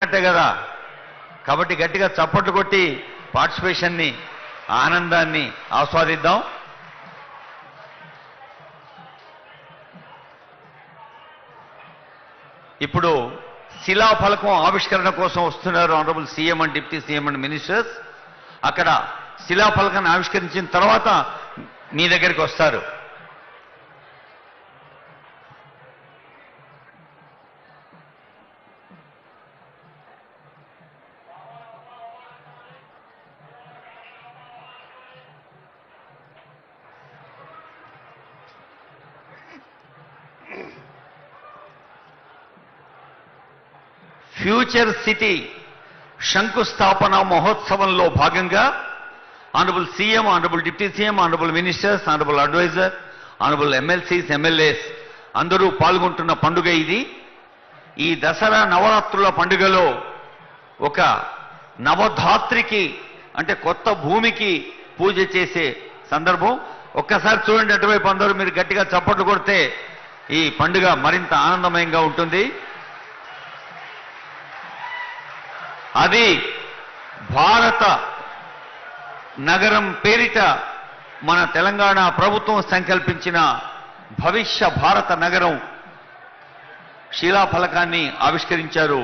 అంతే కదా. కాబట్టి గట్టిగా చప్పట్లు కొట్టి పార్టిసిపేషన్ని ఆనందాన్ని ఆస్వాదిద్దాం. ఇప్పుడు శిలాఫలకం ఆవిష్కరణ కోసం వస్తున్నారు honourable CM and deputy CM and ministers. అక్కడ శిలాఫలకాన్ని ఆవిష్కరించిన తర్వాత మీ దగ్గరికి వస్తారు. ఫ్యూచర్ సిటీ శంకుస్థాపన మహోత్సవంలో భాగంగా honourable CM, honourable deputy CM, honourable ministers, honourable advisor, honourable MLCs, MLAs అందరూ పాల్గొంటున్న పండుగ ఇది. ఈ దసరా నవరాత్రుల పండుగలో ఒక నవధాత్రికి అంటే కొత్త భూమికి పూజ చేసే సందర్భం. ఒక్కసారి చూడండి అటువైపు అందరూ, మీరు గట్టిగా చప్పట్లు కొడితే ఈ పండుగ మరింత ఆనందమయంగా ఉంటుంది. అది భారత నగరం పేరిట మన తెలంగాణ ప్రభుత్వం సంకల్పించిన భవిష్య భారత నగరం శిలాఫలకాన్ని ఆవిష్కరించారు